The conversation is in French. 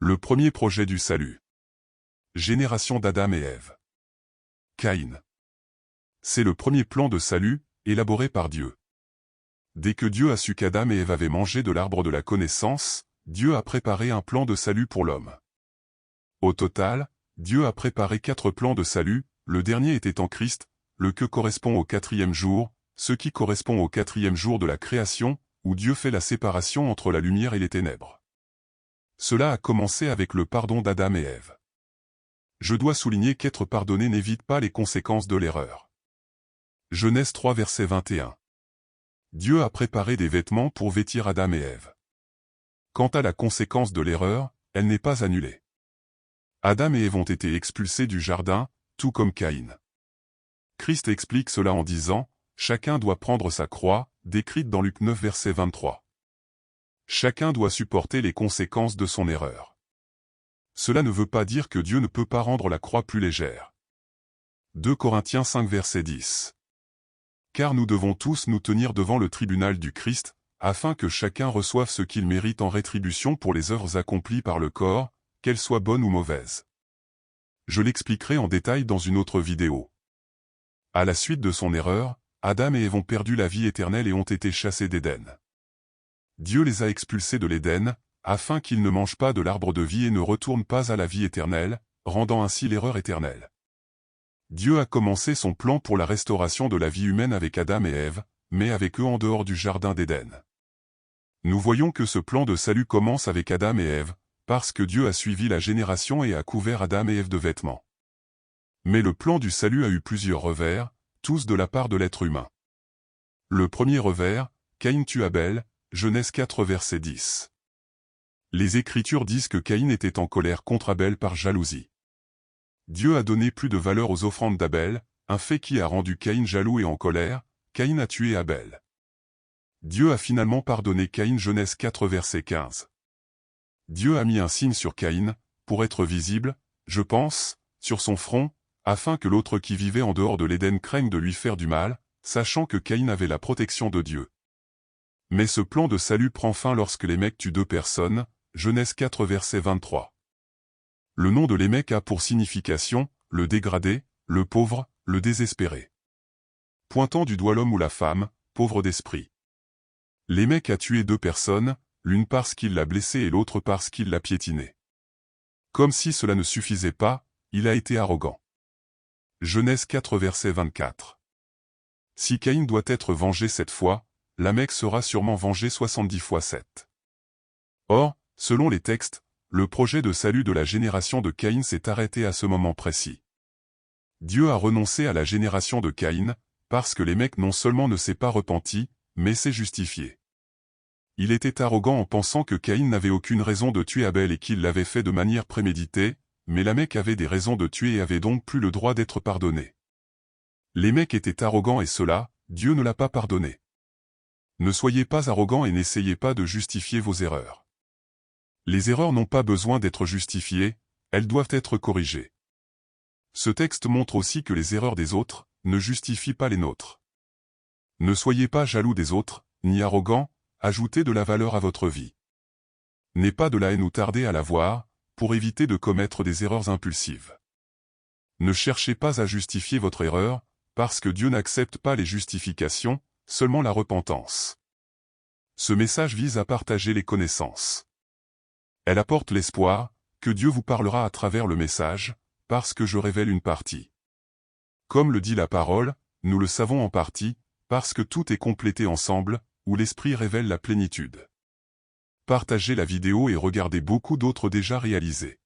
Le premier projet du salut. Génération d'Adam et Ève. Caïn. C'est le premier plan de salut, élaboré par Dieu. Dès que Dieu a su qu'Adam et Ève avaient mangé de l'arbre de la connaissance, Dieu a préparé un plan de salut pour l'homme. Au total, Dieu a préparé 4 plans de salut, le dernier était en Christ, le que correspond au 4e jour, ce qui correspond au 4e jour de la création, où Dieu fait la séparation entre la lumière et les ténèbres. Cela a commencé avec le pardon d'Adam et Ève. Je dois souligner qu'être pardonné n'évite pas les conséquences de l'erreur. Genèse 3 verset 21. Dieu a préparé des vêtements pour vêtir Adam et Ève. Quant à la conséquence de l'erreur, elle n'est pas annulée. Adam et Ève ont été expulsés du jardin, tout comme Caïn. Christ explique cela en disant « Chacun doit prendre sa croix », décrite dans Luc 9 verset 23. Chacun doit supporter les conséquences de son erreur. Cela ne veut pas dire que Dieu ne peut pas rendre la croix plus légère. 2 Corinthiens 5 verset 10. Car nous devons tous nous tenir devant le tribunal du Christ, afin que chacun reçoive ce qu'il mérite en rétribution pour les œuvres accomplies par le corps, qu'elles soient bonnes ou mauvaises. Je l'expliquerai en détail dans une autre vidéo. À la suite de son erreur, Adam et Ève ont perdu la vie éternelle et ont été chassés d'Éden. Dieu les a expulsés de l'Éden, afin qu'ils ne mangent pas de l'arbre de vie et ne retournent pas à la vie éternelle, rendant ainsi l'erreur éternelle. Dieu a commencé son plan pour la restauration de la vie humaine avec Adam et Ève, mais avec eux en dehors du jardin d'Éden. Nous voyons que ce plan de salut commence avec Adam et Ève, parce que Dieu a suivi la génération et a couvert Adam et Ève de vêtements. Mais le plan du salut a eu plusieurs revers, tous de la part de l'être humain. Le premier revers, Caïn tue Abel, Genèse 4 verset 10. Les Écritures disent que Caïn était en colère contre Abel par jalousie. Dieu a donné plus de valeur aux offrandes d'Abel, un fait qui a rendu Caïn jaloux et en colère. Caïn a tué Abel. Dieu a finalement pardonné Caïn, Genèse 4 verset 15. Dieu a mis un signe sur Caïn, pour être visible, je pense, sur son front, afin que l'autre qui vivait en dehors de l'Éden craigne de lui faire du mal, sachant que Caïn avait la protection de Dieu. Mais ce plan de salut prend fin lorsque Lémec tue 2 personnes, Genèse 4 verset 23. Le nom de Lémec a pour signification, le dégradé, le pauvre, le désespéré. Pointant du doigt l'homme ou la femme, pauvre d'esprit. Lémec a tué 2 personnes, l'une parce qu'il l'a blessé et l'autre parce qu'il l'a piétiné. Comme si cela ne suffisait pas, il a été arrogant. Genèse 4 verset 24. Si Caïn doit être vengé cette fois, Lamech sera sûrement vengé 70 fois 7. Or, selon les textes, le projet de salut de la génération de Caïn s'est arrêté à ce moment précis. Dieu a renoncé à la génération de Caïn, parce que Lémec non seulement ne s'est pas repenti, mais s'est justifié. Il était arrogant en pensant que Caïn n'avait aucune raison de tuer Abel et qu'il l'avait fait de manière préméditée, mais Lamech avait des raisons de tuer et avait donc plus le droit d'être pardonné. Lémec était arrogant et cela, Dieu ne l'a pas pardonné. Ne soyez pas arrogant et n'essayez pas de justifier vos erreurs. Les erreurs n'ont pas besoin d'être justifiées, elles doivent être corrigées. Ce texte montre aussi que les erreurs des autres ne justifient pas les nôtres. Ne soyez pas jaloux des autres, ni arrogant, ajoutez de la valeur à votre vie. N'ayez pas de la haine ou tardez à la voir, pour éviter de commettre des erreurs impulsives. Ne cherchez pas à justifier votre erreur, parce que Dieu n'accepte pas les justifications, seulement la repentance. Ce message vise à partager les connaissances. Elle apporte l'espoir, que Dieu vous parlera à travers le message, parce que je révèle une partie. Comme le dit la parole, nous le savons en partie, parce que tout est complété ensemble, où l'Esprit révèle la plénitude. Partagez la vidéo et regardez beaucoup d'autres déjà réalisées.